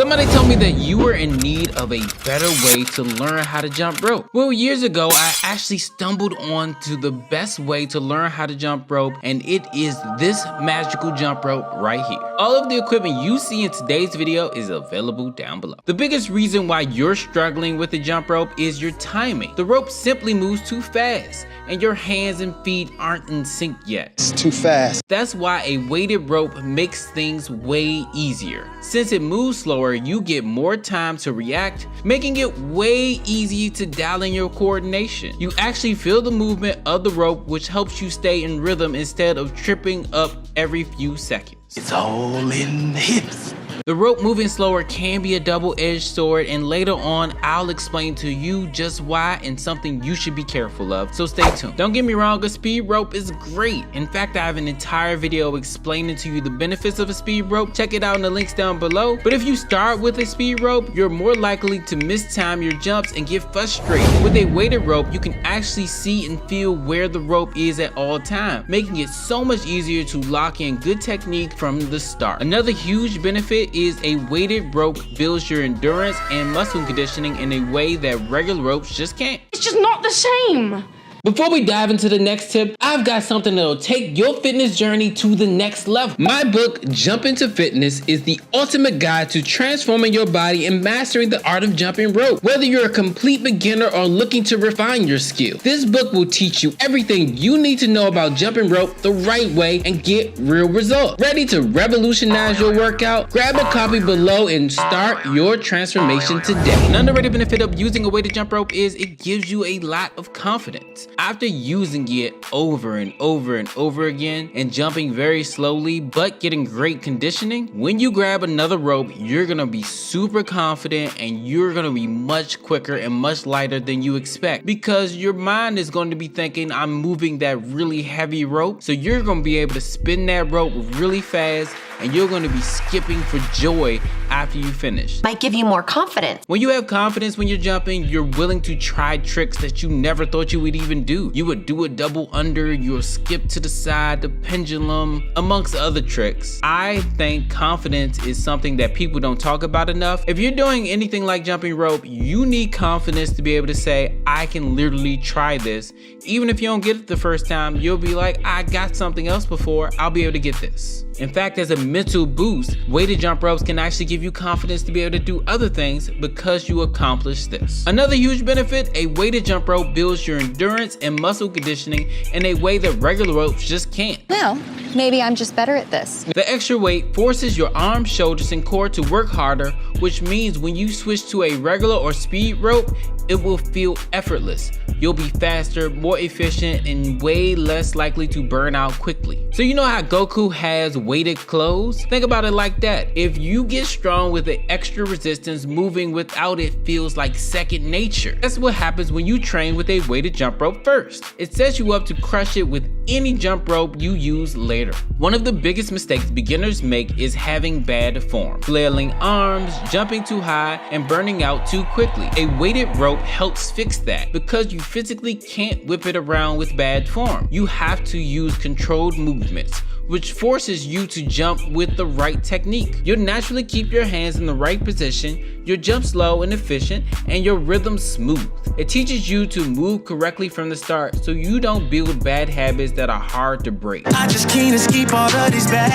Somebody told me that you were in need of a better way to learn how to jump rope. Well, years ago, I actually stumbled onto the best way to learn how to jump rope, and it is this magical jump rope right here. All of the equipment you see in today's video is available down below. The biggest reason why you're struggling with the jump rope is your timing. The rope simply moves too fast, and your hands and feet aren't in sync yet. It's too fast. That's why a weighted rope makes things way easier. Since it moves slower, you get more time to react, making it way easier to dial in your coordination. You actually feel the movement of the rope, which helps you stay in rhythm instead of tripping up every few seconds. It's all in the hips. The rope moving slower can be a double-edged sword, and later on I'll explain to you just why and something you should be careful of, so stay tuned. Don't get me wrong, a speed rope is great. In fact, I have an entire video explaining to you the benefits of a speed rope. Check it out in the links down below. But if you start with a speed rope, you're more likely to mistime your jumps and get frustrated. With a weighted rope, you can actually see and feel where the rope is at all times, making it so much easier to lock in good technique from the start. Another huge benefit is a weighted rope builds your endurance and muscle conditioning in a way that regular ropes just can't. It's just not the same. Before we dive into the next tip, I've got something that'll take your fitness journey to the next level. My book, Jump Into Fitness, is the ultimate guide to transforming your body and mastering the art of jumping rope. Whether you're a complete beginner or looking to refine your skill, this book will teach you everything you need to know about jumping rope the right way and get real results. Ready to revolutionize your workout? Grab a copy below and start your transformation today. An underrated benefit of using a weighted jump rope is it gives you a lot of confidence. After using it over and over and over again and jumping very slowly but getting great conditioning, when you grab another rope, you're gonna be super confident and you're gonna be much quicker and much lighter than you expect, because your mind is going to be thinking, I'm moving that really heavy rope. So you're gonna be able to spin that rope really fast and you're going to be skipping for joy after you finish. Might give you more confidence. When you have confidence when you're jumping, you're willing to try tricks that you never thought you would even do. You would do a double under, you'll skip to the side, the pendulum, amongst other tricks. I think confidence is something that people don't talk about enough. If you're doing anything like jumping rope, you need confidence to be able to say, I can literally try this. Even if you don't get it the first time, you'll be like, I got something else before, I'll be able to get this. In fact, as a mental boost, weighted jump ropes can actually give you confidence to be able to do other things because you accomplished this. Another huge benefit, a weighted jump rope builds your endurance and muscle conditioning in a way that regular ropes just can't. Well, maybe I'm just better at this. The extra weight forces your arms, shoulders, and core to work harder, which means when you switch to a regular or speed rope, it will feel effortless. You'll be faster, more efficient, and way less likely to burn out quickly. So you know how Goku has weighted clothes? Think about it like that. If you get strong with the extra resistance, moving without it feels like second nature. That's what happens when you train with a weighted jump rope first. It sets you up to crush it with any jump rope you use later. One of the biggest mistakes beginners make is having bad form, flailing arms, jumping too high, and burning out too quickly. A weighted rope helps fix that because you physically can't whip it around with bad form. You have to use controlled movements, which forces you to jump with the right technique. You'll naturally keep your hands in the right position, your jump slow and efficient, and your rhythm smooth. It teaches you to move correctly from the start so you don't build bad habits that are hard to break. I just can't escape all of these bad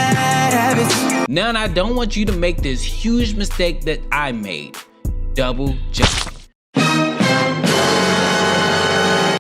habits. Now, I don't want you to make this huge mistake that I made: double jump.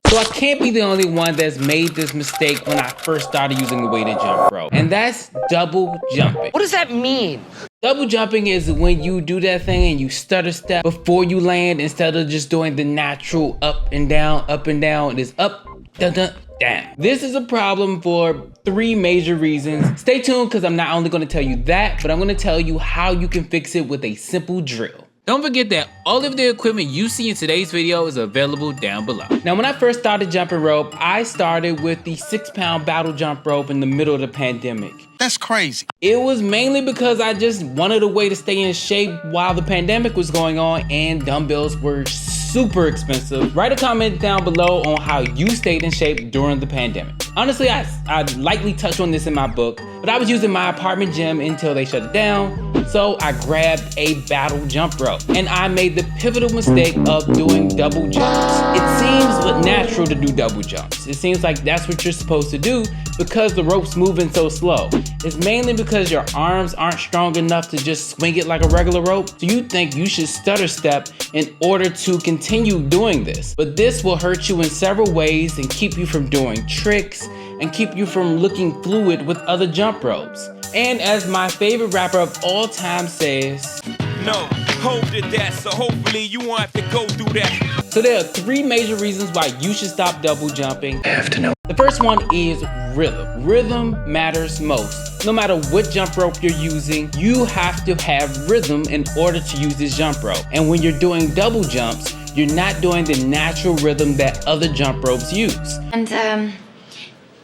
So I can't be the only one that's made this mistake when I first started using the weighted jump rope, and that's double jumping. What does that mean? Double jumping is when you do that thing and you stutter step before you land instead of just doing the natural up and down, up and down. It is up, dun, dun, down. This is a problem for 3 major reasons. Stay tuned, because I'm not only going to tell you that, but I'm going to tell you how you can fix it with a simple drill. Don't forget that all of the equipment you see in today's video is available down below. Now, when I first started jumping rope, I started with the 6-pound battle jump rope in the middle of the pandemic. That's crazy. It was mainly because I just wanted a way to stay in shape while the pandemic was going on and dumbbells were super expensive. Write a comment down below on how you stayed in shape during the pandemic. Honestly, I lightly touched on this in my book, but I was using my apartment gym until they shut it down. So I grabbed a battle jump rope and I made the pivotal mistake of doing double jumps. It seems natural to do double jumps. It seems like that's what you're supposed to do because the rope's moving so slow. It's mainly because your arms aren't strong enough to just swing it like a regular rope. So you think you should stutter step in order to continue doing this. But this will hurt you in several ways and keep you from doing tricks and keep you from looking fluid with other jump ropes. And as my favorite rapper of all time says, no, hope to that, so hopefully you won't have to go through that. So there are 3 major reasons why you should stop double jumping. I have to know. The first one is rhythm. Rhythm matters most. No matter what jump rope you're using, you have to have rhythm in order to use this jump rope. And when you're doing double jumps, you're not doing the natural rhythm that other jump ropes use. And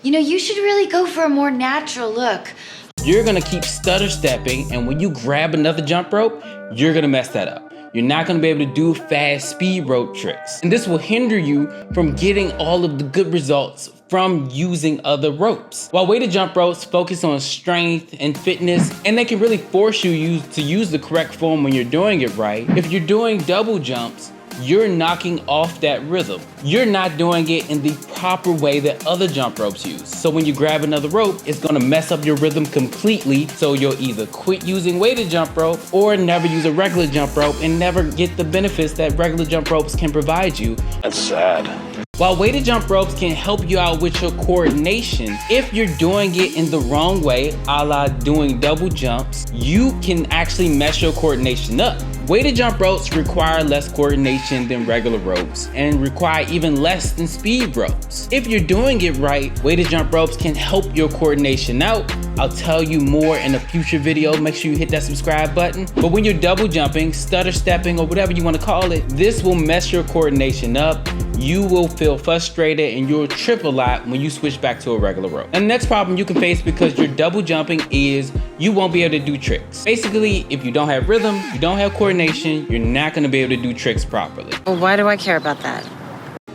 you know, you should really go for a more natural look. You're gonna keep stutter stepping, and when you grab another jump rope, you're gonna mess that up. You're not gonna be able to do fast speed rope tricks. And this will hinder you from getting all of the good results from using other ropes. While weighted jump ropes focus on strength and fitness, and they can really force you to use the correct form when you're doing it right, if you're doing double jumps, you're knocking off that rhythm. You're not doing it in the proper way that other jump ropes use. So when you grab another rope, it's gonna mess up your rhythm completely. So you'll either quit using weighted jump rope or never use a regular jump rope and never get the benefits that regular jump ropes can provide you. That's sad. While weighted jump ropes can help you out with your coordination, if you're doing it in the wrong way, a la doing double jumps, you can actually mess your coordination up. Weighted jump ropes require less coordination than regular ropes and require even less than speed ropes. If you're doing it right, weighted jump ropes can help your coordination out. I'll tell you more in a future video. Make sure you hit that subscribe button. But when you're double jumping, stutter stepping, or whatever you want to call it, this will mess your coordination up. You will feel frustrated and you'll trip a lot when you switch back to a regular rope. And the next problem you can face because you're double jumping is you won't be able to do tricks. Basically, if you don't have rhythm, you don't have coordination, you're not going to be able to do tricks properly. Well, why do I care about that?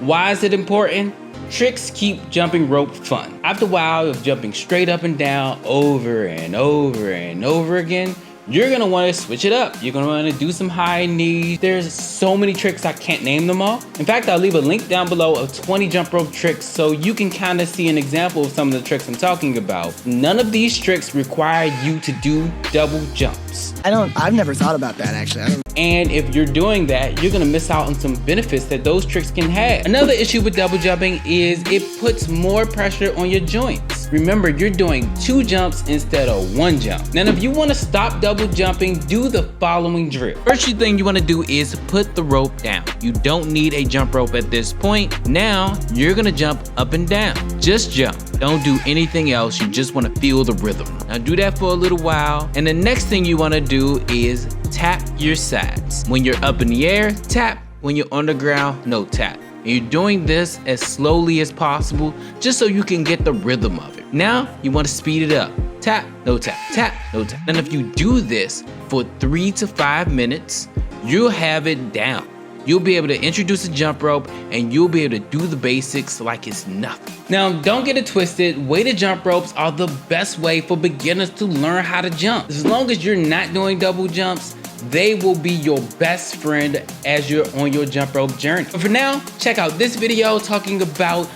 Why is it important? Tricks keep jumping rope fun. After a while of jumping straight up and down over and over and over again, you're gonna wanna switch it up. You're gonna wanna do some high knees. There's so many tricks, I can't name them all. In fact, I'll leave a link down below of 20 jump rope tricks so you can kind of see an example of some of the tricks I'm talking about. None of these tricks require you to do double jumps. I've never thought about that actually. And if you're doing that, you're gonna miss out on some benefits that those tricks can have. Another issue with double jumping is it puts more pressure on your joints. Remember, you're doing 2 jumps instead of 1 jump. Now, if you wanna stop double jumping, do the following drill. First thing you wanna do is put the rope down. You don't need a jump rope at this point. Now, you're gonna jump up and down. Just jump. Don't do anything else. You just wanna feel the rhythm. Now do that for a little while. And the next thing you wanna do is tap your sides. When you're up in the air, tap. When you're on the ground, no tap. And you're doing this as slowly as possible just so you can get the rhythm of it. Now you want to speed it up. Tap, no tap, tap, no tap. And if you do this for 3 to 5 minutes, you'll have it down. You'll be able to introduce a jump rope and you'll be able to do the basics like it's nothing. Now, don't get it twisted. Weighted jump ropes are the best way for beginners to learn how to jump. As long as you're not doing double jumps, they will be your best friend as you're on your jump rope journey. But for now, check out this video talking about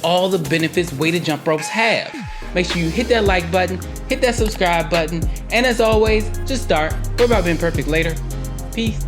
all the benefits weighted jump ropes have. Make sure you hit that like button, hit that subscribe button, and as always, just start. We're about being perfect later. Peace.